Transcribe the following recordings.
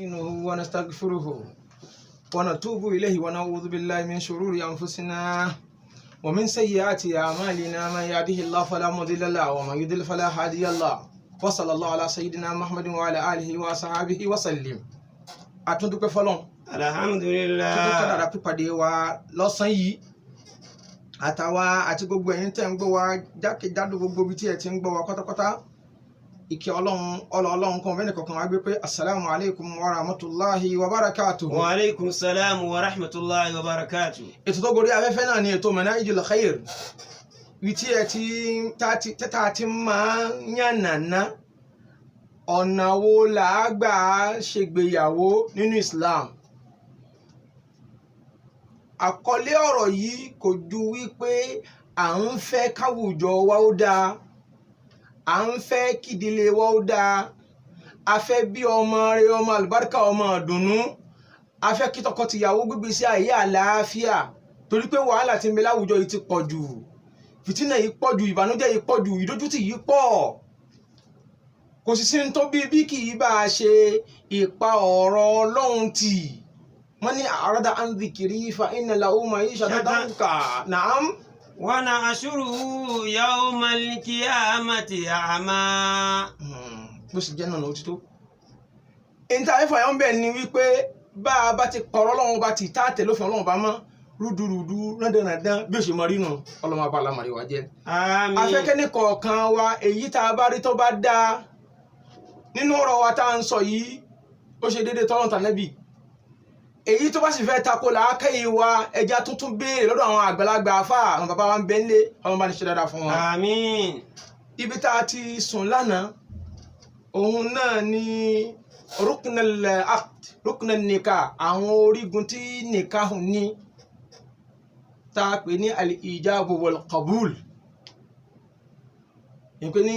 ونستغفره ونتوب إليه ونعوذ بالله من شرور أنفسنا ومن سيئات أعمالنا من يهده الله فلا مضل له ومن يضلل فلا هادي له وصلى الله على سيدنا محمد وعلى آله وصحبه وسلم. Àtúndúpẹ́ fọ́lọ́run. Alhamdulillah. Tuntun kádàrá pípàdé wa lọ́sàn yìí àtàwa àti gbogbo ẹ̀yin tẹ́ ń gbọ́ wa jákèjádò gbogbo ibi tí ẹ ti ń gbọ́ wa pátápátá. Ìkẹ́ Ọlọ́run kan bẹ́ẹ̀ kọ̀ọ̀kan wá gbé pé assalamu alaikum wa rahmatullahi wa barakatuh. Wa alaikum salam wa rahmatullahi wa barakatuh. Ètò tó gorí afẹ́fẹ́ náà ni ètò Manahijul Khair. Ibi tí ẹ ti máa ń yànnàná ọ̀nà wo là á gbà ṣègbéyàwó nínú Islam. Àkọlé ọ̀rọ̀ yìí kò ju wípé à ń fẹ́ káwùjọ wa ó dáa, à ń fẹ́ kídìlé wa ó dáa, a fẹ́ bí ọmọ rere, ọmọ àlùbáríkà, ọmọ ìdùnnú, a fẹ́ kí tọkọtìyàwó gbígbé sí ayé àlàáfíà torí pé wàhálà tí ń bẹ láwùjọ yìí ti pọ̀ jù, fìtínà yìí pọ̀ jù, ìbànújẹ́ yìí pọ̀ jù, ìdójútì yìí pọ̀. Kò sì sí ní tó bí kì í bá a ṣe ìpa ọ̀rọ̀ Ọlọ́run tì. Man a'rada an dhikri fa inna lahu ma'ishatan danka. Na'am. Wa nahshuruhu yawmal qiyamati a'ma. Bó sì jẹ́ náà ló ti tó. Ìta ẹ̀fọ́ yọ̀ ń bẹ̀ ni wípé bá a bá ti pọ̀rọ̀ Ọlọ́run bá ti tá àtẹ̀lófin Ọlọ́run bá mọ́ rúdurùdu rándanrandan bí ó ṣe mọ rí nù Ọlọ́run abá alámọ̀rí wa jẹ́. Àmín. Afẹ́kẹ́ ní kọ̀ọ̀kan wa èyí tá a bá rí tó bá dáa nínú ọ̀rọ̀ wa tá à ń sọ yìí ó ṣe déédéé tọ́lọ́run tànẹ́bì. Èyí tó bá sì fẹ́ tako làákàyè wa ẹja tuntun béèrè lọ́dọ̀ àwọn àgbàlagbà afá àwọn bàbá wa ń bẹ nílé Ọlọ́run bá ní ṣe dáadáa fún wọn. Àmín. Ibi tá a ti sùn lánàá òun náà ni ruknul nikah, àwọn orígun tí nikah ní tá a pè ní al-ijabu wal qabul, ìpè ní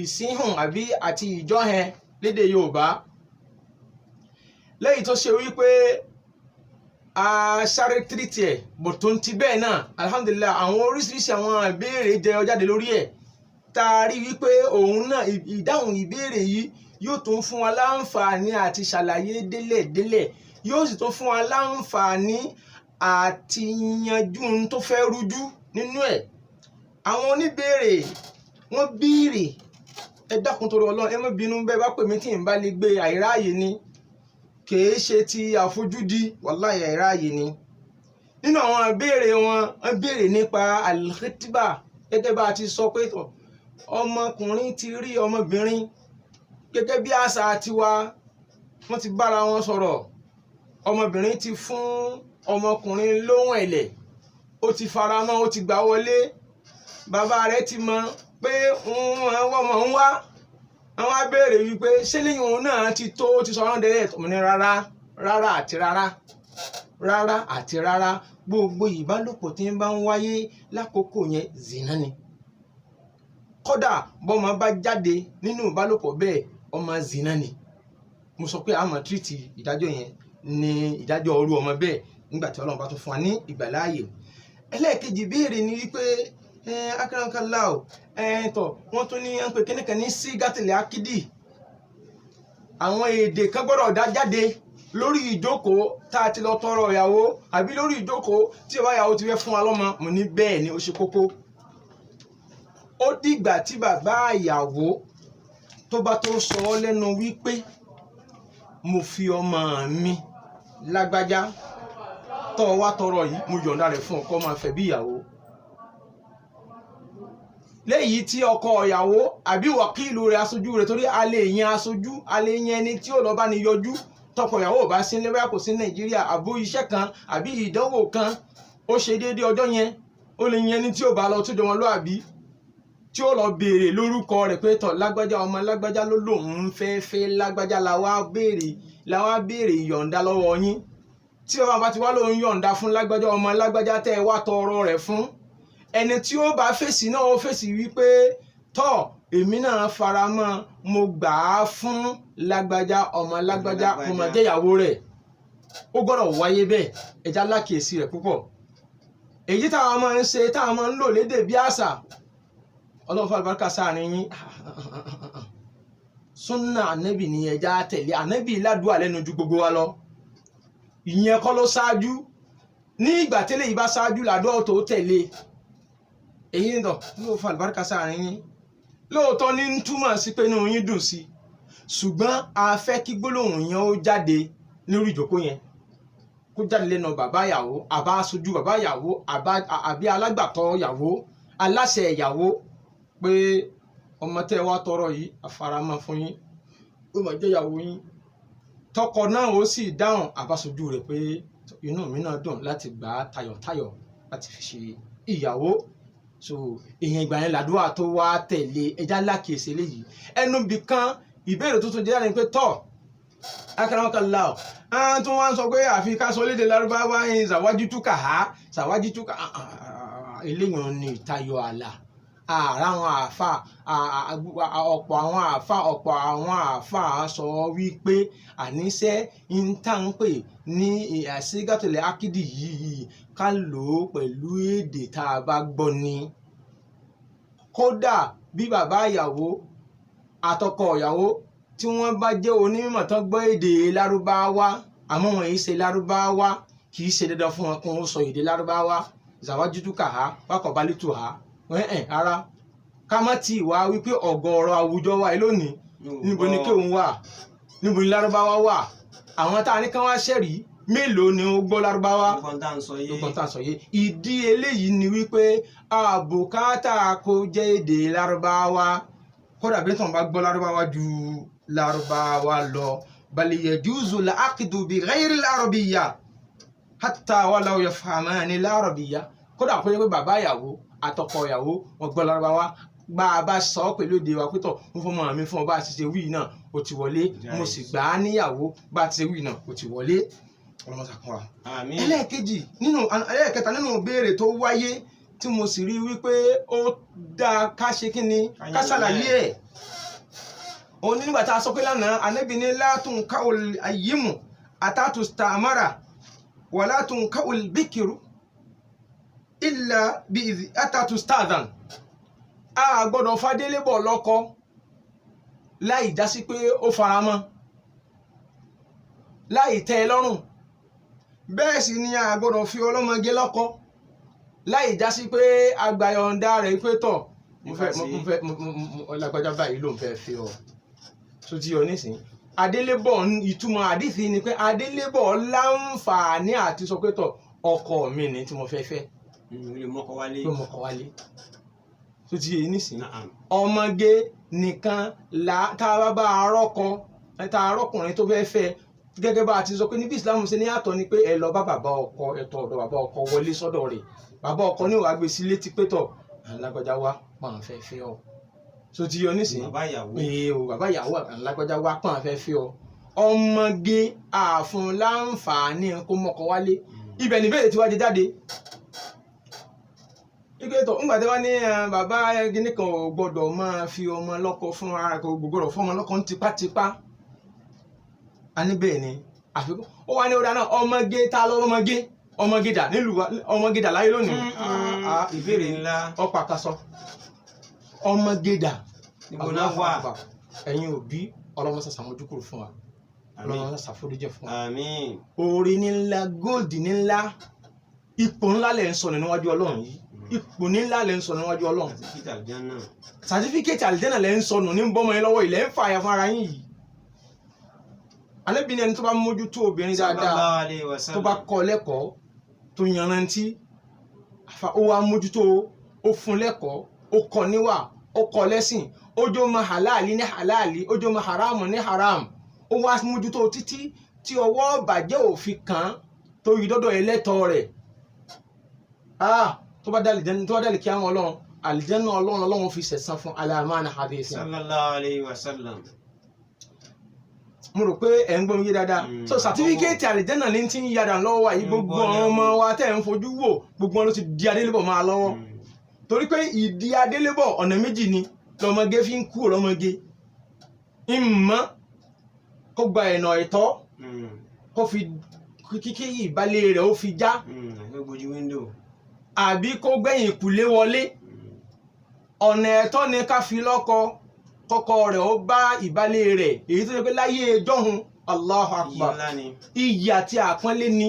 ìsíhùn àbí àti ìjọ́hẹn lédè Yorùbá. Lẹ́yìn tó ṣe wípé a sáré tírìtì ẹ̀ bò tó ń ti bẹ́ẹ̀ náà alhamdulillah àwọn oríṣiríṣi àwọn ìbéèrè jẹyọ jáde lórí ẹ̀ tá a rí wípé òun náà ìdáhùn ìbéèrè yìí yóò tún fún wa láǹfààní àti ṣàlàyé délẹ̀délẹ̀, yóò sì tún fún wa láǹfààní àti yanjú ohun tó fẹ́ rújú nínú ẹ̀. Àwọn oníbéèrè wọ́n béèrè, ẹ dákun torí Ọlọ́run ẹ má bínú bẹ́ẹ̀ bá pè mí tí n bá lè gbé àìráàyè ni, kìí ṣe ti àfojúdi, wàláhì àìráàyè ni. Nínú àwọn ìbéèrè wọ́n béèrè nípa al-khitba gẹ́gẹ́ bá a ti sọ pé ọmọkùnrin ti rí ọmọbìnrin gẹ́gẹ́ bí àṣà tiwa, wọ́n ti bára wọn sọ̀rọ̀, ọmọbìnrin ti fún ọmọkùnrin lóhùn ẹ̀lẹ̀, ó ti fara mọ́, ó ti gbà wọlé, bàbá rẹ̀ ti mọ̀ pé wọ́n mọ̀ ń wá. Àwọn á béèrè wípé ṣé lẹ́yìn òun náà ti tó, ti sọ ọ́n dẹ́rẹ́ tó ní rárá àti rárá gbogbo ìbálòpọ̀ tí ń bá ń wáyé lákòókò yẹn zina ni. Kódà bọ́mọ bá jáde nínú ìbálòpọ̀ bẹ́ẹ̀ ọmọ zina ni. Mo sọ pé àmọ́ tírìtì ìdájọ́ yẹn ní ìdájọ́ ọrú ọmọ bẹ́ẹ̀ nígbà tí Ọlọ́run bá tún fún wa ní ìgbàláàyè. Ẹlẹ́ẹ̀kejì béèrè ni wípé akarakallahu wọ́n tún ní pé kíníkan ní sígátìlẹ̀ akídì, àwọn èdè kan gbọ́dọ̀ dá jáde lórí ìjókòó tá a ti lọ tọrọ ìyàwó àbí lórí ìjókòó tí ìwà ìyàwó ti fẹ́ fún wa lọ́mọ. Mo ní bẹ́ẹ̀ ni ó ṣe kókó. Ó dìgbà tí bàbá ìyàwó tó bá tó sọ ọ́ lẹ́nu wípé mo fi ọmọ mi lágbájá tó wá tọrọ yìí mo yọ̀ǹda rẹ̀ fún ọkọ máa fẹ́ bí ìyàwó. Léyìí tí ọkọ ìyàwó àbí wàkílù rẹ̀ aṣojú rẹ̀, torí a lè yan aṣojú, a lè yan ẹni tí ó lọ bá ní yọjú tọkọ ìyàwó ò bá sí nílé, bá kò sí Nàìjíríà àbó iṣẹ́ kan àbí ìdánwò kan ó ṣe déédéé ọjọ́ yẹn, ó lè yan ẹni tí ò bá lọ tó jọmọ lóàbí tí ó lọ béèrè lórúkọ rẹ̀ pé tọ̀ lágbájá ọmọ lágbájá ló lòun fẹ́ lágbájá la wá béèrè ìyọ̀ǹda lọ́wọ́ yín. Tí bàbá bá ti wá lóun yọ̀ǹda fún lágbájá ọmọ lágbájá tẹ́ ẹ wá tọrọ rẹ̀ fún, ẹni tí ó bá fèsì náà ó fèsì wípé tọ́ èmi náà fara mọ́, mo gbà á fún lágbájá ọmọ lágbájá mo máa jẹ́ ìyàwó rẹ̀. Ó gbọ́dọ̀ wáyé bẹ́ẹ̀, ẹja lákìyèsí rẹ̀ púpọ̀. Èyí táwọn máa ń ṣe, táwọn máa ń lò lédè bí àṣà, Ọlọ́run fún àlùbáríkà sáàrin yín súnà ànábì ni ẹja tẹ̀lé ànábì ládùúgbò lẹ́nu ju gbogbo wa lọ ìyẹn kọ́ ló ṣáájú ní ìgbà tẹ́lẹ̀ yìí bá ṣáájú làdúrà tó tẹ̀lé èyí nìkan ló fa àlùbáríkà sáàrin yín lóòótọ́ ní ń túmọ̀ sí pé inú yín dùn sí ṣùgbọ́n a fẹ́ kí gbólóhùn yẹn ó jáde lórí ìjókòó yẹn kó jáde lẹ́nu bàbá ìyàwó àbá aṣojú bàbá ìyàwó àbí alágbàtọ́ ìyàwó aláṣẹ ìyàwó pé ọmọ tẹ́ wá tọrọ yìí àfaramọ́ fún yín ó máa jẹ́ ìyàwó yín tọkọ náà ó sì dáhùn àbáṣojú rẹ̀ pé inú mi náà dùn láti gbà á tayọ̀tayọ̀ láti fi ṣe ìyàwó so èèyàn ìgbà yẹn làdúrà tó wá tẹ̀lé ẹja lákèsí eléyìí ẹnu bì kan ìbéèrè tuntun jẹ́ láti pé tọ́ akaramakala tó wá ń sọ pé àfi ká sọ lédè lárúbáwá yẹn ṣàwájú túkà á ṣàwájú túkà eléyìí ni ìtayọ àlà àrà àwọn àáfà ọ̀pọ̀ àwọn àáfà sọ wípé àníṣe ń tà ń pè ní àṣígàtòlẹ̀ ákídì yìí ká lò ó pẹ̀lú èdè tá a bá gbọ́ ni kódà bí bàbá ìyàwó àtọkọ ìyàwó tí wọ́n bá jẹ́ onímọ̀ tán gbọ́ èdè lárúbáwá àmọ́ wọn yìí ṣe lárúbáwá kì í ṣe dandan fún wọn kí wọ́n sọ èdè lárúbáwá zàwájútú kà á wákọ̀bálítù á ara ká má tí ì wá wípé ọ̀gọ̀ọ̀rọ̀ àwùjọ wa lónìí níbo ni kéwòn wà níbo ni lárúbáwá wà àwọn tá a ní kán wá ṣẹ̀rí mélòó ni ó gbọ́ lárúbáwá lọ́gbọ̀n tá à ń sọ yé ìdí eléyìí ni wípé àbùkátà kó jẹ́ èdè lárúbáwá kódà bí tàn bá gbọ́ lárúbáwá ju lárúbáwá lọ bal yajuzu al-aqdu bi ghayri al-arabiyya hatta walaw yafhamani al-arabiyya kódà kó yẹ pé bàbá ìyàwó àtọkọ ìyàwó wọn gbọ́ lárúbáwá bá a bá sọ ọ́ pẹ̀lú èdè wa pé tọ̀ mo fọmọ mi fún ọ bá a ti ṣe wí náà ó ti wọlé mo sì gbà á níyàwó bá a ti ṣe wí náà ó ti wọlé ọlọ́mọta kan wa. ẹlẹ́ẹ̀kẹta nínú ìbéèrè tó wáyé tí mo sì rí wípé ó dáa ká ṣe kí ni ká ṣàlàyé ẹ̀ òun nígbà tá a sọ pé lánàá Ànábì ní látún káwọl ayímù àtàtù stamara wà látún káwọl bíkìrù ìlà bí àtàtù stadan a gbọ́dọ̀ fadélébọ̀ lọ́kọ láì dásí pé ó faramọ́ láì tẹ́ ẹ lọ́rùn bẹ́ẹ̀ sì ni a gbọ́dọ̀ fi ọlọ́mọge lọ́kọ láì dásí pé agbàyọ̀ǹda rẹ̀ pé tọ̀ mo fẹ́ lágbájá báyìí ló ń fẹ́ fi ọ tó ti yọ nísìnyí adélébọ̀ ìtumọ̀ àdìsí ni pé adélébọ̀ láǹfààní àti sọ pé tọ̀ ọkọ mi ni tí mo fẹ́ fẹ́ ló mọ́kọ wálé tó ti yẹ nísìnyí ọmọge nìkan tá a bá arọ́kọ tá a arọ́kùnrin tó fẹ́ fẹ́ gẹ́gẹ́ bá a ti sọ pé níbi ìsìlámù ṣe ní àtọ̀ ni pé ẹ lọ bá bàbá ọkọ ẹ̀tọ́ ọ̀dọ̀ bàbá ọkọ wọlé sọ́dọ̀ rẹ̀ bàbá ọkọ ní wàá gbé sí létí pé tọ̀ alágbájá wá pàǹ fẹ́ fẹ́ ọ tó ti yọ nísìnyí bàbá ìyàwó alágbájá wá pàǹ fẹ́ fẹ́ ọ ọmọge àfún láǹfààní kó mọ́kọ wálé ibẹ̀ níbẹ̀ tí wàá jẹ jáde ìgbẹ́tọ̀ ńgbà tí wọ́n ní bàbá gíní kan ò gbọ́dọ̀ máa fi ọmọ lọ́kọ fún ara kò gbọ́dọ̀ fún ọmọ lọ́kọ tipátipá a ní bẹ́ẹ̀ ni àfikún ó wá ní ó dáná ọmọge tá lọ ọmọge dà nílùú ọmọge dà láyé lónìí ìbéèrè ńlá ọ̀pá àkàsọ ọmọge dà níbo náà wà ẹ̀yin òbí ọlọ́mọsà sàmójúkúrò fún wa ọlọ́mọsà sàforíjì fún wa àmín oore ní ńlá góòdì ní ńlá ipò ńlá lẹ̀ ń sọ níwájú Ọlọ́run yìí ipò ńlá lẹ̀ ń sọ níwájú Ọlọ́run sàtífíkẹ́tì àlìjẹ́nà lẹ̀ ń sọnù ní bọ́mọ yín lọ́wọ́ ilẹ̀ ń fààyà fún ara yín yìí Ànábì ní ẹni tó bá mójútó obìnrin dáadáa tó bá kọ́ lẹ́kọ̀ọ́ tó yanrantí ó wá mójútó ó fún lẹ́kọ̀ọ́ ó kọ́ níwà ó kọ́ lẹ́sìn ó jó ma halali ní halali ó jó ma haramu ní haram ó wá mójútó títí tí ọwọ́ bàjẹ́ òfin kan tó yí dọ́dọ̀ ẹlẹ́tọ̀ọ́ rẹ̀ tó bá dálì kí àwọn Ọlọ́run àlìjẹ́nà Ọlọ́run fi sẹ̀san fún alamana hadith sallallahu alayhi wa sallam mo rò pé ẹ̀ ń gbọ́ mi yé dáadáa so sàtífíkẹ́ẹ̀tì àlìjẹ́nà ní ti ń yára lọ́wọ́ wa yìí gbogbo àwọn ọmọ wa tẹ̀ ń fojú wò gbogbo wọn ló ti di adélébọ̀ máa lọ́wọ́ torí pé ìdí adélébọ̀ ọ̀nà méjì ni lọ́mọge fi ń kú lọ́mọge ìmọ̀ kó gba ẹ̀nà ẹ̀tọ́ kó fi kíkí ìbálẹ̀ rẹ̀ ó fi já àbí kó gbẹ̀yìn ìkùlé wọlé ọ̀nà ẹ̀tọ́ ni ká fi lọ́kọ kọ́kọ́ rẹ̀ ó bá ìbálẹ̀ rẹ̀ èyí tó yẹ pé láyé jọ́hun Allahu Akbar iyì àti àpọ́nlé ni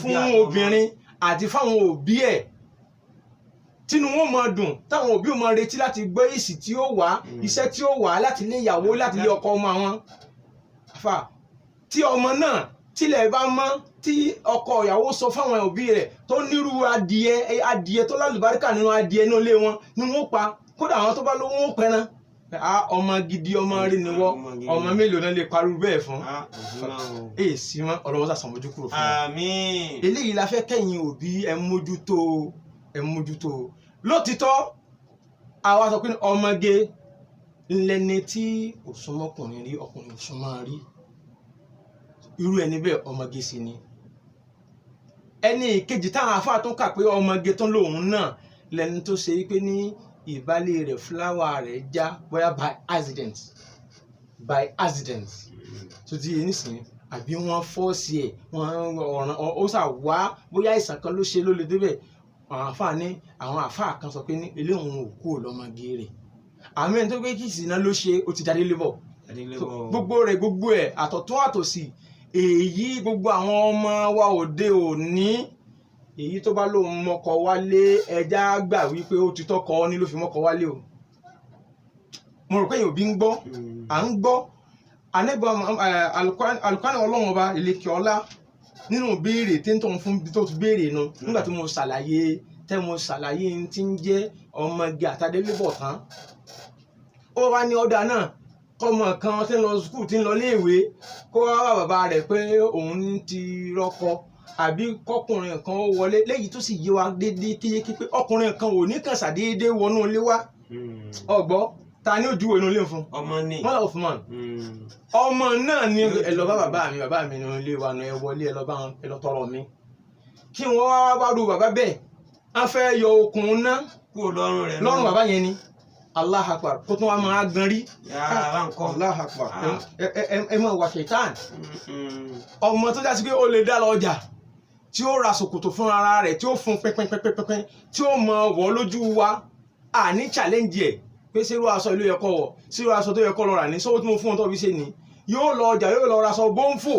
fún obìnrin àti fáwọn òbí ẹ̀ tínú wọn máa dùn táwọn òbí wọn máa retí láti gbọ́ èsì tí ó wá iṣẹ́ tí ó wá láti lé ìyàwó láti lé ọkọ ọmọ àwọn àfà tí ọmọ náà tílẹ̀ bá mọ́ tí ọkọ ìyàwó sọ fáwọn òbí rẹ̀ tó nírú adìẹ tó lálùbáríkà nínú adìẹ náà lé wọn ni wọ́n pa kódà àwọn tó bá lówó wọn pẹran ọmọ gidi ọmọ rí ni wọ́n ọmọ mélòó náà lè parú bẹ́ẹ̀ fún èsì wọn ọlọ́wọ́ sàṣàmójú kúrò fún wọn. eléyìí la fẹ́ kẹ́yìn òbí ẹ mójútó lótìtọ́ àwa sọ pé ọmọge ńlẹni tí òsúnmọ́kùnrin rí ọkùnrin òsúnmọ́ rí irú ẹni bẹ́ẹ̀ ọmọge sí ni ẹni ìkejì táwọn afáà tó kà pé ọmọge tó lòun náà lẹni tó ṣe pé ní ìbálẹ̀ rẹ̀ fúláwà rẹ̀ já bóyá by accident tó ti yé nísìnyí àbí wọ́n fọ́ọ̀sì ẹ̀ wọ́n ọ̀ràn ó sà wá bóyá ìsàn kan ló ṣe ló lè débẹ̀ àwọn àfáà kan sọ pé ní eléhùn òkú lọ́mọge rẹ̀ àmì ẹni tó gbé kìsì náà ló ṣe ó ti darí lébọ̀ gbogbo ẹ̀ àtọ̀tún àtòsì èyí gbogbo àwọn ọmọ wa òde òní èyí tó bá lóun mọ́kọ wálé ẹja gbà wípé ó ti tọ́kọ ní ló fi mọ́kọ wálé o mo rò pé èyàn òbí ń gbọ́ à ń gbọ́ anẹ́gbọ́ alukwana ọlọ́run ọba ìlẹ̀kẹ̀ ọlá nínú béèrè tí ń tọ́ fún tó ti béèrè nu nígbà tí mo ṣàlàyé tí ń jẹ́ ọmọge àtàdélébọ̀ tán ó wá ní ọ̀dà náà kọ́mọ kan tí ń lọ skul tí ń lọ léèwé kó wá bàbá rẹ̀ pé òun ti rọ́kọ àbí kọkùnrin kan ó wọlé léyìí tó sì yé wa déédéé kéyéké pé ọkùnrin kan ò ní kàn ṣàdéédéé wọnú ilé wa ọgbọ́ ta ni ó ju inú ilé fún ọmọ of man ọmọ náà ni ẹ lọ bá bàbá mi nínú ilé wa ẹ wọlé ẹ lọ tọrọ mi kí wọ́n wá bá ru bàbá bẹ́ẹ̀ á fẹ́ yọ okùn ná kúrò lọ́rùn bàbá yẹn ni Allah akbar kó tún wá máa gan rí Allah akbar ẹ mọ̀ wà ṣètàn ọmọ tó jásí pé ó lè dá lọ ọjà tí ó ra ṣòkòtò fún ara rẹ̀ tí ó fún pínpínpínpín tí ó mọ wọ̀ lójú wa ní challenge ẹ̀ pé sírú aṣọ ìlú yẹ kó wọ̀ sírú aṣọ tó yẹ kó lọ rà ní sówó tí mo fún un tó fi ṣe ni yóò lọ ọjà yóò lọ ra aṣọ bọ́ǹfò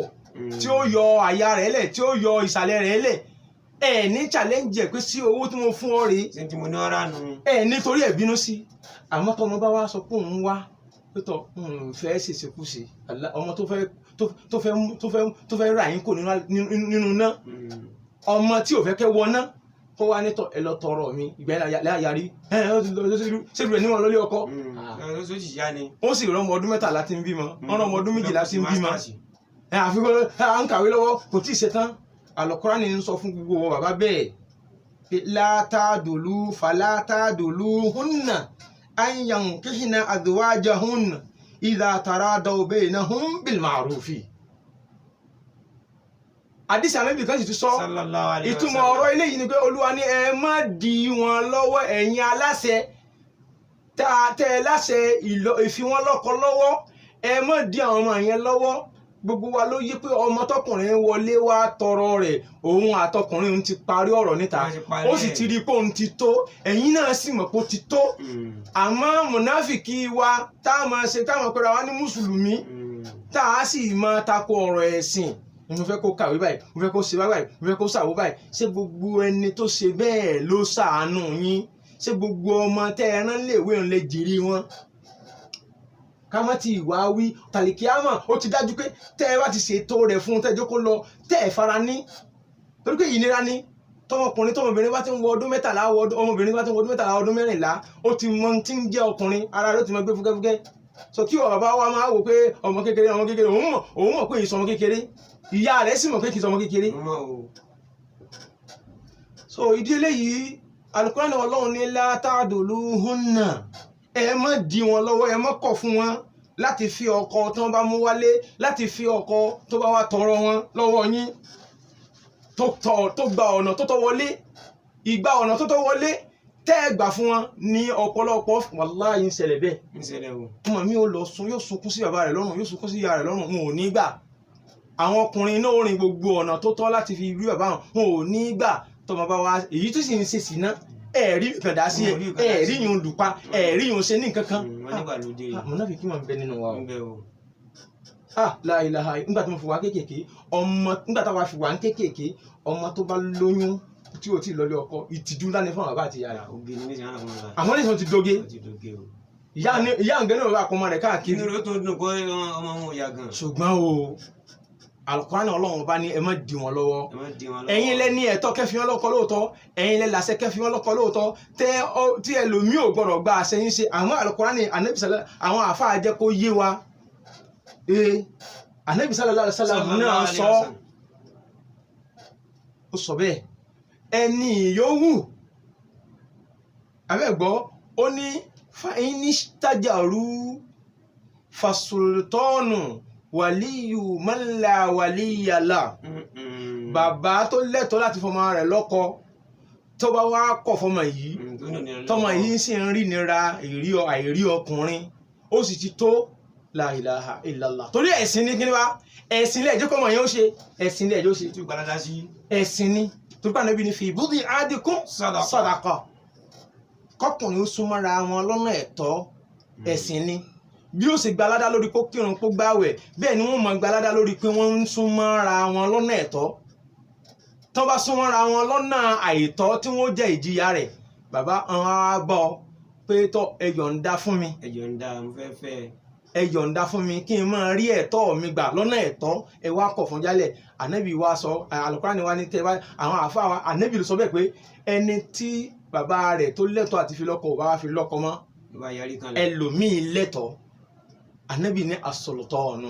tí ó yọ àyà rẹ̀ lẹ̀ tí ó yọ ìsàlẹ̀ rẹ̀ lẹ̀ ní challenge ẹ̀ pé sí owó tí mo fún ọ rèé nítorí ẹ̀ bínú sí àmọ́ tọmọ bá wá sọ pé òun wá pétọ́ fẹ́ ṣèṣekúṣe ọmọ tó fẹ́ rà yín kò nínú náà ọmọ tí ò fẹ́ kẹ́ wọ náà kó wá nítọ̀ ẹ lọ tọrọ mi ìgbà láyàrí ṣèlú ẹ̀ níwọ̀n lólé ọkọ ó sì rọmọ ọdún 13 tí ń bímọ ọmọ ọdún 12 tí ń bímọ àfikún à ń kàwé lọ́wọ́ kò tí ì ṣetán Al-Qur'ani ń sọ fún gbogbo bàbá bẹ́ẹ̀ látàdòlú hunna an yankihna azwajahunna idha taradaw baynahum bil ma'rufi. Àdìsí Ànábì kan sì ti sọ ìtumọ̀ ọ̀rọ̀ eléyìí ni pé Olúwa ní ẹ má dí wọn lọ́wọ́ ẹ̀yin aláṣẹ tẹ́ ẹ láṣẹ ìfi wọn lọ́kọ lọ́wọ́ ẹ má dí àwọn ọmọ yẹn lọ́wọ́ gbogbo wa ló yí pé ọmọ tọkùnrin wọlé wá tọrọ rẹ̀ òun àtọkùnrin òun ti parí ọ̀rọ̀ níta ó sì ti rí pé òun ti tó ẹ̀yin náà sì mọ̀ pé ó ti tó àmọ́ mùnáfìkì wa táwọn ṣe táwọn pẹ̀lú àwa ní mùsùlùmí tá a sì máa tako ọ̀rọ̀ ẹ̀sìn mo fẹ́ kó kàwé báyìí mo fẹ́ kó ṣe báyìí mo fẹ́ kó ṣàwó báyìí ṣé gbogbo ẹni tó ṣe bẹ́ẹ̀ ló ṣàánú yín ṣé gbogbo ọmọ tẹ́ ẹ rán léèwé òun lè jìrì wọn kámọ́ ti ìwà wí tàlìkíámà ó ti dájú pé tẹ́ ẹ bá ti ṣètò rẹ̀ fún tẹ́jọ́ kó lọ tẹ́ ẹ fara ní torí pé ìnira ní tọmọkùnrin tọmọbìnrin bá ti ń wọ ọdún 13 ọmọbìnrin bá ti ń wọ ọdún 13 ọdún 14 ó ti mọ tí ń jẹ́ ọkùnrin ara rẹ̀ ó ti mọ gbé fúkẹ́fúkẹ́ so kí ọ̀rọ̀ bá wá máa wò pé ọmọ kékeré òun mọ̀ pé ìsọmọ kékeré ìyá rẹ̀ sì mọ̀ pé kì í sọmọ kékeré so ìdí eléyìí Al-Qur'ani Ọlọ́run ní látàdòlú hunna ẹ má dí wọn lọ́wọ́ ẹ má kọ̀ fún wọn láti fi ọkọ tí wọ́n bá mú wálé láti fi ọkọ tó bá wá tọrọ wọn lọ́wọ́ yín tó gba ọ̀nà tó tọ́ wọlé ìgbà ọ̀nà tó tọ́ wọlé tẹ́ ẹ gbà fún wọn ní ọ̀pọ̀lọpọ̀ wàláhì ń ṣẹlẹ̀ bẹ́ẹ̀ ọmọ mi yóò sunkún sí bàbá rẹ̀ lọ́rùn yóò sunkún sí ìyá rẹ̀ lọ́rùn wọn ò ní gbà àwọn ọkùnrin náà rìn gbogbo ọ̀nà tó tọ́ láti fi rí bàbá wọn ò ní gbà tọmọ bá wá èyí tó sì ń ṣe sìná ẹ̀rí kan dá sí ẹ̀rí yun lùpa ẹ̀rí yun ṣe ní nǹkan kan. wọ́n nígbà ló dé mùnáfíkí máa ń bẹ nínú wa o. ń bẹ o. La ilaha nígbà tí mo fi wá kéékèèké ọmọ nígbà táwa fi wá ń kéékèèké ọmọ tó bá lóyún tí o ti lọlé ọkọ ìtìjú ńlá ni fún bàbá àti ìyá rẹ̀. ògè ni níṣẹ́ náà fún wa. àmọ́ ní sọ ti doge ó ti dóge o. ìyá ǹgẹ́ náà bá kọ́ ọmọ rẹ̀ káàkiri. inú rẹ̀ tó dùn kó ọmọ wọn ya gan. ṣùgbọ́n o Al-Qur'ani Ọlọ́run bá ní ẹ má dì wọ́n lọ́wọ́ ẹ má dí wọn lọ́wọ́. ẹ̀yin lẹ ní ẹ̀tọ́ kẹfì wọn lọ́kọ lóòótọ́ ẹ̀yin lẹ làṣẹ kẹfì wọn lọ́kọ lóòótọ́ tí ẹlòmíì ò gbọ́dọ̀ gba àṣẹ yín ṣe àwọn Al-Qur'ani Ànábì sallallahu àwọn àáfàá jẹ́ kó yé wa Ànábì sallallahu alaihi wasallam náà sọ bẹ́ẹ̀ ẹni yòówù abẹ́gbọ́ ó ní fa'inishtajaru fasultanu wàlíyù mọ́lá wàlíyàlá bàbá tó lẹ́tọ̀ọ́ láti fọmọ rẹ̀ lọ́kọ tó bá wá kọ̀ fọmọ yìí tọmọ yìí sì ń rí nira àìrí ọkùnrin ó sì ti tó la ilaha illallah torí ẹ̀sìn ní kíní wá ẹ̀sìn ilé ẹjọ́ kọ́mọ yẹn ó ṣe ẹ̀sìn ilé ẹjọ́ ṣe tí gbàdá sí ẹ̀sìn ní tó bá níbi ní fi budi adikum sadaqa kọkùnrin ó súnmọ́ra wọn lọ́nà ẹ̀tọ́ ẹ̀sìn ní bí ó sì gbalada lórí kó kírun kó gbààwẹ̀ bẹ́ẹ̀ ni wọ́n mọ̀ gbalada lórí pé wọ́n ń súnmọ́ra wọn lọ́nà ẹ̀tọ́ tó bá súnmọ́ra wọn lọ́nà àìtọ́ tí wọ́n jẹ́ ìjìyà rẹ̀ bàbá àwọn abọ́ pé tọ́ ẹ yọ̀ǹda fún mi ẹ yọ̀ǹda mo fẹ́ fẹ́ ẹ yọ̀ǹda fún mi kí n máa rí ẹ̀tọ́ mi gbà lọ́nà ẹ̀tọ́ ẹ wá kọ̀ fún jálẹ̀ ànábì wa sọ Al-Qur'ani wa ní tẹ́ wá àwọn àfa wa ànábì ló sọ bẹ́ẹ̀ pé ẹni tí bàbá rẹ̀ tó lẹ́tọ̀ọ́ àti fi lọ́kọ ò bá wá fi lọ́kọ mọ́ ẹlòmíì lẹ́tọ̀ọ́ ànábì ní as-sultanu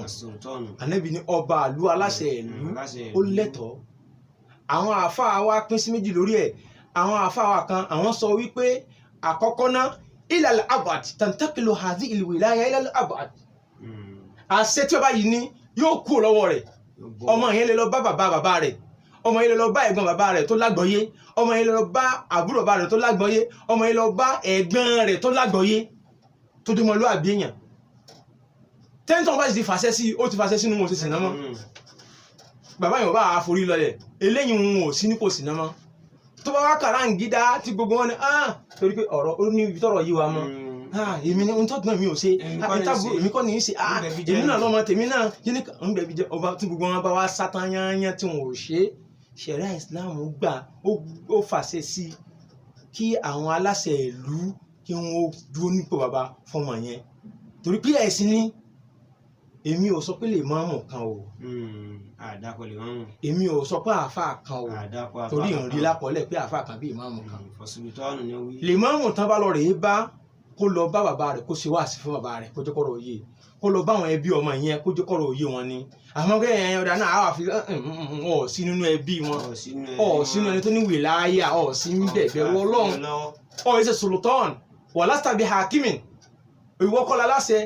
ànábì ní ọba ìlú aláṣẹ ìlú ó lẹ́tọ̀ọ́ àwọn àfa wa pín sí méjì lórí ẹ̀ àwọn àfa wa kan àwọn sọ wípé àkọ́kọ́ náà ila al-abad tantakilu hadhihi al-wilaya ila al-abad àṣẹ tí ọba yìí ní yóò kú lọ́wọ́ rẹ̀ ọmọ yẹn lè lọ bá bàbá rẹ̀ ọmọ yẹn lè lọ bá ẹ̀gbọ́n bàbá rẹ̀ tó lágbọ́yé ọmọ yẹn lè lọ bá àbúrò bàbá rẹ̀ tó lágbọ́yé ọmọ yẹn lè lọ bá ẹ̀gbọ́n rẹ̀ tó lágbọ́yé tó dé ọmọlúwàbí èèyàn tẹ́ńtọ́ bá ti fàṣẹ sí ó ti fàṣẹ sínú wọn ò sì sìn náà mọ́ bàbá yẹn ò bá àforí lọlẹ̀ eléyìí wọn ò sí ní kò sìn náà mọ́ tó bá wá kàráǹgídá tí gbogbo wọn ni torí pé ọ̀rọ̀ ó ní ibi tọ́rọ̀ yí wa mọ́ èmi ni ohun tó gbọ́n mi ò ṣe èmi kọ́ ni í ṣe èmi náà lọ́mọ tèmi náà yín ní ń bẹ̀bí jẹ́ ọba tí gbogbo wọn bá wá sátán yányán tí wọn ò ṣe ṣẹ̀ríà Islam gbà ó fàṣẹ sí kí àwọn aláṣẹ ìlú kí wọn dúró nípò bàbá fọmọ yẹn torí pé ẹ̀sìn ni èmi ò sọ pé lè máàmù kan o àdàkọ lè máàmù èmi ò sọ pé àáfàá kan o torí ìrìn lápọ̀lẹ̀ pé àáfàá kan bí ìmáàmù kan lè máàmù tán bá lọ rèé bá kó lọ bá bàbá rẹ̀ kó ṣe wáàsí fún bàbá rẹ̀ kó jẹ́ kọ́rọ̀ òye kó lọ bá àwọn ẹbí ọmọ yẹn kó jẹ́ kọ́rọ̀ òye wọn ni àmọ́ kẹ́ ẹ̀yìn ọ̀dà náà àwọn àfi ọ̀ sí nínú ẹbí wọn ọ̀ sínú ẹni tó ní wìláyà ọ̀ sí ń bẹ̀bẹ̀ Ọlọ́run ọ̀ ẹ̀ṣẹ̀ sultan wà lásìtàbí hakimin ìwọ kọ́ la láṣẹ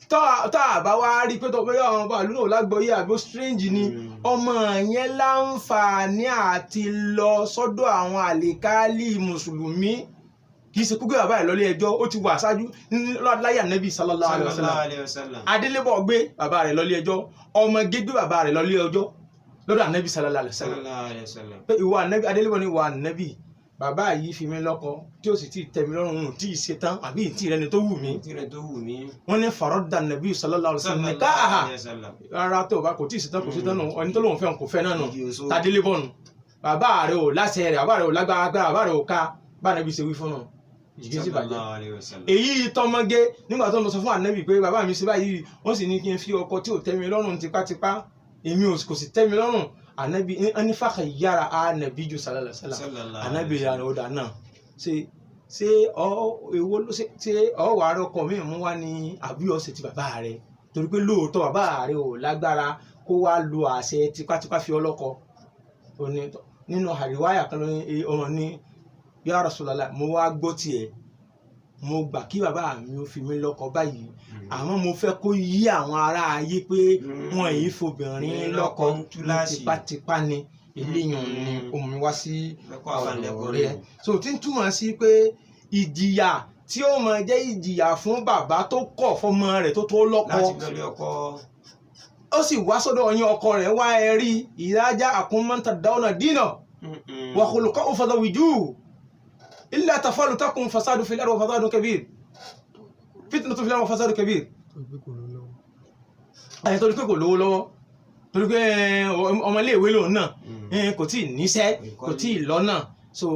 tá a bá wá rí pé tó bóyá àwọn ọba ìlú náà lágbọ́yé àbí strange ni ọmọ yẹn láǹfààní àti lọ sọ́dọ̀ àwọn àlèkálì mùsùlùmí kì í ṣe kúgbé bàbá ẹ̀ lọ́lé ẹjọ́ ó ti wà ṣáájú láyé Ànábì sallallahu alaihi wasallam adélébọ̀ gbé bàbá rẹ̀ lọ́lé ẹjọ́ ọmọ gbé bàbá rẹ̀ lọ́lé ẹjọ́ lọ́dọ̀ Ànábì sallallahu alaihi wasallam pé ìwọ Ànábì adélébọ̀ ni ìwọ Ànábì bàbá yìí fi mí lọ́kọ tí ó sì ti tẹ̀mí lọ́rùn tí ì ṣe tán àbí ìtì rẹ ni tó wù mí wọ́n ní faradda Nabi sallallahu alaihi wasallam nikaha rárá tó bá kò tí ì ṣe tán kò ṣe tán nù ẹni tó lóun fẹ́ kò fẹ́ náà nù tadélébọ̀ nù bàbá rẹ̀ ò láṣẹ rẹ̀ bàbá rẹ̀ ò lágbára bàbá rẹ̀ ò ká bá Ànábì ṣe wí fún nù ìjìgí sì bàjẹ́ èyí tọmọge nígbà tó ń lọ sọ fún Ànábì pé bàbá mi ṣe báyìí wọ́n sì ní kí n fi ọkọ tí ò tẹ́mi lọ́rùn tipátipá èmi kò sì tẹ́mi lọ́rùn Ànábì ẹni fàkà yára Ànábì ju sallallahu alaihi wasallam Ànábì yàrá ọ̀dà náà ṣé ọ wà á rọkọ mi mú wá ní àbúyọ ṣe ti bàbá rẹ torí pé lóòótọ́ bàbá rẹ ò lágbára kó wá lo àṣẹ tipátipá fi ọlọ́kọ nínú àríwáyà kan ọmọ ní ya Rasulullah mo wá gbọ́ tiẹ̀ mo gbà kí bàbá mi ó fi mí lọ́kọ báyìí àmọ́ mo fẹ́ kó yí àwọn ará ayé pé wọn yìí fobìnrin lọ́kọ tipátipá ni eléyàn ni omi wá sí ọ̀rọ̀ rẹ̀ so tí ń túmọ̀ sí pé ìjìyà tí ó máa jẹ́ ìjìyà fún bàbá tó kọ̀ fọmọ rẹ̀ tó tó lọ́kọ ó sì wá sọ́dọ̀ yín ọkọ rẹ̀ wá ẹ rí ìdájá àkúnmọ́ntà dáwọ́nà dínà wà khuluqahu fadawwijuhu illa tafalu takun fasadu fil ardi wa fasadun kabir fitnatu fil ardi wa fasadun kabir ẹ̀ torí pé kò lówó lọ́wọ́ torí pé ọmọ iléèwé lòun náà kò tí ì níṣẹ́ kò tí ì lọ́nà so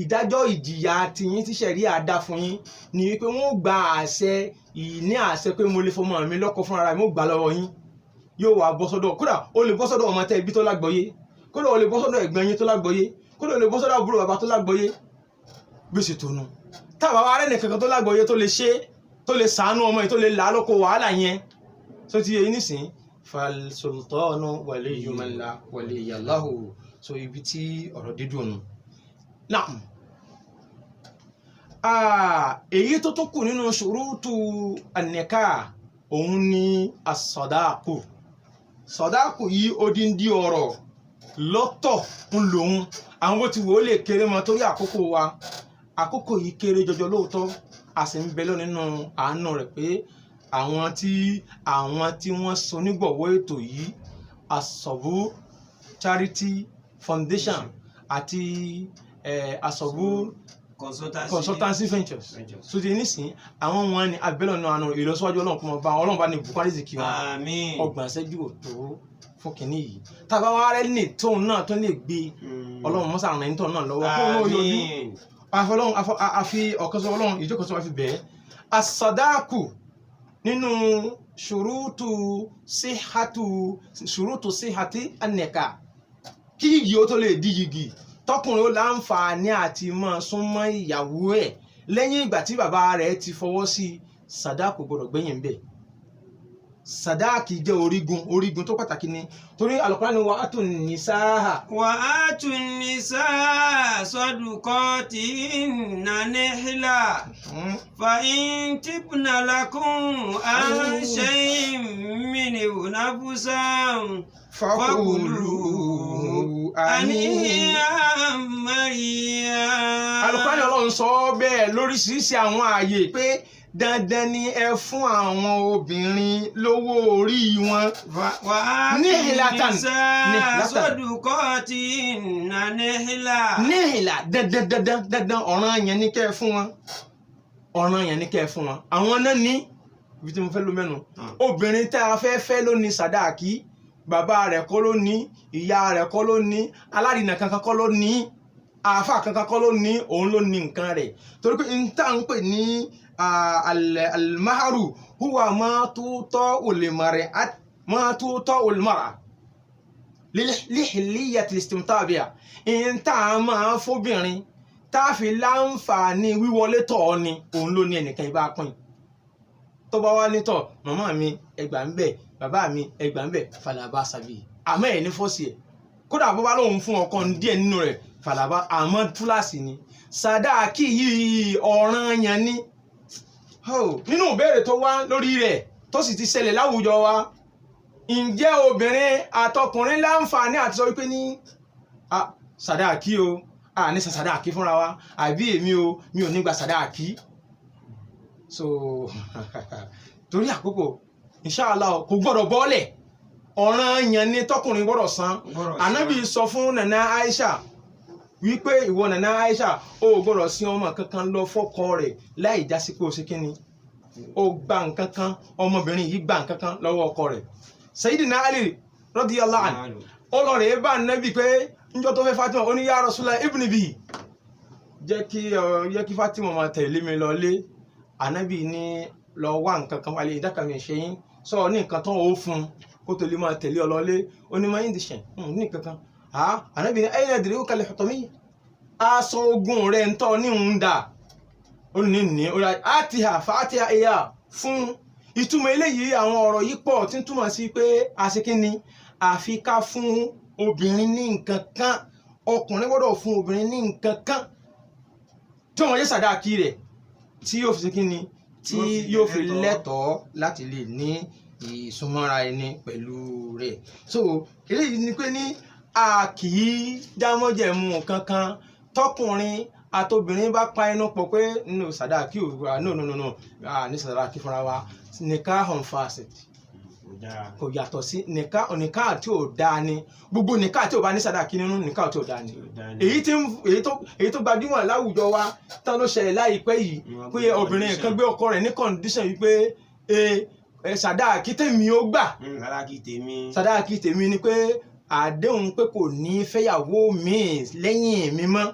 ìdájọ́ ìjìyà tiyín tí ṣẹ̀ríà dá fún yín ni wípé wọ́n gba àṣẹ ìní àṣẹ pé mo lè fọmọ mi lọ́kọ fúnra mi ó gbà lọ́wọ́ yín yóò wá bọ́ sọ́dọ̀ kódà ó lè bọ́ sọ́dọ̀ ọmọ tẹ́ ibi tó lágbọ́yé kódà ó lè bọ́ sọ́dọ̀ ẹ̀gbọ́n yín tó lágbọ́yé kódà ó lè bọ́ sọ́dọ̀ àbúrò bàbá tó lágbọ́yé bí ó sì tó nu táwa wá rẹ́ nìkankan tó lágbọ́yé tó lè ṣe tó lè sàánú ọmọ yìí tó lè là á lóko wàhálà yẹn tó ti yẹ yín nísìnyí falsultanu waliyyu man la waliyya lahu so ibi tí ọ̀rọ̀ dídùn nù. Naam. Èyí tó tún kù nínú ṣurutu an-nikah òun ni as-sadaqu. Sadaqu yìí odindi ọ̀rọ̀ lọ́tọ̀ ń lòun àwọn bó ti wò ó lè kéré mọ́ torí àkókò wa àkókò yìí kéré jọjọ lóòótọ́ a sì ń bẹ lọ nínú àánú rẹ̀ pé àwọn tí wọ́n so nígbọ̀wọ́ ètò yìí Asobu Charity Foundation àti Asobu Consultancy Ventures so ti nísìnyí àwọn wọn ni abẹ́lẹ̀ náà àánú ìlọsíwájú ọlọ́run kọ́ mọ́ bá ọlọ́run bá ní bukari zikí wọn ọgbọ̀n ṣẹ́jú òtó fún kìíní yìí tàbá wa rẹ ní tóun náà tó lè gbé ọlọ́run mọ́sà rẹ̀ ní tóun náà lọ́wọ́ kó náà yọjú àfi ọ̀kan sọ ọlọ́run ìjókòó sọ wá fi bẹ́ẹ̀ as-sadaqu nínú ṣùrútù síhàtì an-nikah kí yìí ó tó lè di yìgì tọkùnrin ó láǹfààní àti máa súnmọ́ ìyàwó ẹ̀ lẹ́yìn ìgbà tí bàbá rẹ̀ ti fọwọ́ sí sàdáàkù gbọdọ̀ gbẹ̀yìn bẹ́ẹ̀ sàdáàkì jẹ́ orígun tó pàtàkì ni torí Al-Qur'ani wa atun nisaa sadaqatihinna nihla fa in tibna lakum an shay'in minhu nafsan fakulu hani'an mari'a. Al-Qur'ani Ọlọ́run sọ bẹ́ẹ̀ lóríṣiríṣi àwọn ààyè pé dandan ni ẹ fún àwọn obìnrin lówó orí wọn níhìlátàn níhìlá dandan ọ̀ràn yẹn ní kẹ́ fún wọn àwọn náà ní ibi tí mo fẹ́ ló mẹ́nu obìnrin tá a fẹ́ ló ní sàdáàkì bàbá rẹ̀ kọ́ ló ní ìyá rẹ̀ kọ́ ló ní aládìnà kankan kọ́ ló ní àáfà kankan kọ́ ló ní òun ló ní nǹkan rẹ̀ torí pé n tá ń pè ní al-maharu huwa ma tuta'u al-mar'a lihilliyati al-istimta' biha in tá máa fóbìnrin tá fi láǹfààní wíwọlé tọ̀ ni òun ló ní ẹnìkan ibà pín tó bá wá nítọ̀ màmá mi ẹgbà ń bẹ̀ bàbá mi ẹgbà ń bẹ̀ falaba sabi àmọ́ ẹ̀ ní fọ́sì ẹ̀ kódà bó bá lóun fún ọkàn díẹ̀ nínú rẹ̀ falaba àmọ́ túláàsì ni sàdáàkì yìí ọ̀ranyàn ni nínú ìbéèrè tó wá lórí rẹ̀ tó sì ti ṣẹlẹ̀ láwùjọ wa ǹjẹ́ obìnrin àtọkùnrin láǹfààní àti sọ wípé ní sàdáàkì o ní sàdáàkì fúnra wa àbí èmi o mi ò ní gba sàdáàkì so torí àkókò inshallah kò gbọ́dọ̀ bọ́ọ̀lẹ̀ ọ̀ranyàn ni tọkùnrin gbọ́dọ̀ san ànábì sọ fún nana Aisha wípé ìwọ nana Aisha ó gbọ́dọ̀ sí ọmọ kankan lọ fọ́kọ rẹ̀ láì jásí pé ó ṣe kíni ó gba nǹkan kan ọmọbìnrin yìí gba nǹkan kan lọ́wọ́ ọkọ rẹ̀ Sayyidina Ali radiyallahu anhu ó lọ rẹ̀ bá ànábì pé níjọ́ tó fẹ́ Fatima ó ní ya Rasulullah ibni bi jẹ́ kí Fatima máa tẹ̀lé mi lọ lé ànábì ní lọ wá nǹkan kan wálé ìdákàmì ṣẹ́yìn sọ ní nǹkan tó ó fún kó tó lè máa tẹ̀lé ọ lọ lé ó ní máa ń dìṣẹ̀ ní nǹkan kan ànábì ní ayé ẹ̀dìrí ó kalẹ̀ ọ̀tọ̀ mi aṣọ ogun rẹ̀ ń tọ́ ní ń dà ó ní ó rà àtìhà fàátìhà ẹ̀yà fún ìtumọ̀ eléyìí àwọn ọ̀rọ̀ yìí pọ̀ tí ń túmọ̀ sí pé àṣekínni àfi ká fún obìnrin ní nǹkan kan ọkùnrin gbọ́dọ̀ fún obìnrin ní nǹkan kan tí wọ́n yẹ sàdáàkì rẹ̀ tí yóò fi ṣe kíni tí yóò fi lẹ́tọ̀ọ́ láti lè ní ìsúnmọ́ra ẹni pẹ̀lú rẹ̀ so eléyìí ni pé ní a kì í dámọ́jẹ̀mú kankan tọkùnrin àtobìnrin bá pa ẹnu pọ̀ pé no sàdáàkì ò no ní sàdáàkì fúnra wa nikahun fasid kò yàtọ̀ sí nìka tí ò dáa ni gbogbo nìka tí ò bá ní sàdáàkì nínú nìka tí ò dáa ni èyí tó gbajúmọ̀ láwùjọ wa tán ló ṣẹlẹ̀ láìpẹ́ yìí pé obìnrin kan gbé ọkọ rẹ̀ ní condition wípé sàdáàkì tèmi ó gbà sàdáàkì tèmi ni pé àdéhùn pé kò ní fẹ́yàwó míì lẹ́yìn mi mọ́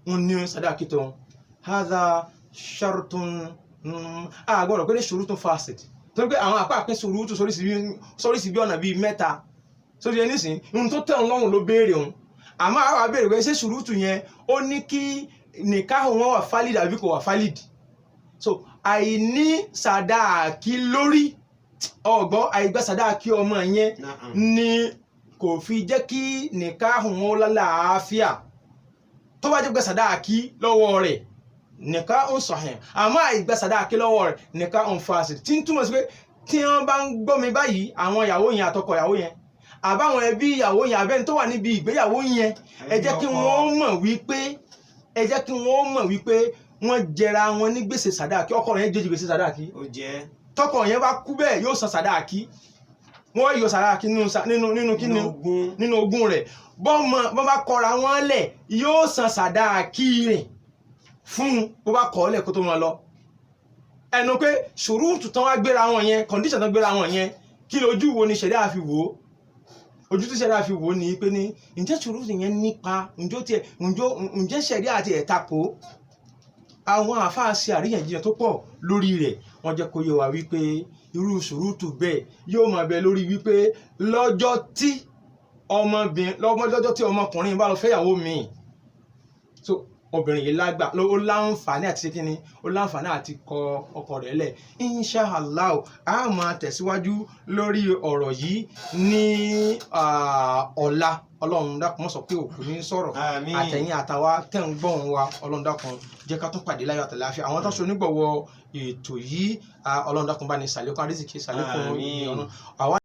wọn ní sàdáàkì tó hadha shartun àgbọ̀rọ̀ pé ní shurutun fasid torí pé àwọn àpá àpín ṣùrùtù sórí sí bí ọ̀nà bíi mẹ́ta sórí ẹni sìn ohun tó tẹ̀ ń lọ́rùn ló béèrè òun àmọ́ àwọn abéèrè pé ṣé ṣùrùtù yẹn ó ní kí nìkáhùn wọn wà fálìdì àbí kò wà fálìdì so àìní sàdáàkì lórí ọgbọ́ àìgbà sàdáàkì ọmọ yẹn ni kò fi jẹ́ kí nìkáhùn wọn lálàáfíà tó bá jẹ́ pé sàdáàkì lọ́wọ́ rẹ̀ nìka ń sahih àmọ́ àìgbà sàdáàkì lọ́wọ́ rẹ̀ nìka ń fasid tí ń túmọ̀ sí pé tí wọ́n bá ń gbọ́ mi báyìí àwọn ìyàwó yẹn àtọkọ ìyàwó yẹn àbáwọn ẹbí ìyàwó yẹn àbẹ́ni tó wà níbi ìgbéyàwó yẹn ẹ jẹ́ kí wọ́n mọ̀ wípé wọ́n jẹra wọn ní gbèsè sàdáàkì ọkọ rẹ̀ jẹ́ gbèsè sàdáàkì tọkọ yẹn bá kú bẹ́ẹ̀ yóò san sàdáàkì wọ́n yọ sàdáàkì nínú ogún rẹ̀ bọ́n bá kọra wọn lẹ̀ yóò san sàdáàkì rẹ̀ fún bó bá kọ́ ọ́lẹ̀ kó tó máa lọ ẹnu pé ṣùrùtù tán wá gbéra wọn yẹn condition tán gbéra wọn yẹn kí lójú wo ni ṣẹ̀dá fi wò ó ojú tí ṣẹ̀dá fi wò ó ni pé ní ǹjẹ́ ṣùrùtù yẹn nípa ǹjẹ́ ṣẹ̀dá àti ẹ̀tàkó àwọn àfáà ṣe àríyànjiyàn tó pọ̀ lórí rẹ̀ wọ́n jẹ́ kó yé wa wípé irú ṣùrùtù bẹ́ẹ̀ yóò máa bẹ lórí wípé lọ́jọ́ tí ọmọkùnrin bá lọ fẹ́yàwó míì so obìnrin yìí lágbà ó láǹfààní àti kíni ó láǹfààní àti kọ ọkọ rẹ̀ lẹ̀ inshallah a máa tẹ̀síwájú lórí ọ̀rọ̀ yìí ní ọ̀la ọlọ́run dákun mọ́ sọ pé òkú ní sọ̀rọ̀ àtẹ̀yìn àtàwa tẹ̀ ń gbọ́n wa ọlọ́run dákun jẹ́ ká tún pàdé láyọ̀ àtàláfíà àwọn tó ṣe onígbọ̀wọ́ ètò yìí ọlọ́run dákun bá ní sàlékún àrísìkí sàlékún ọ̀nà àwa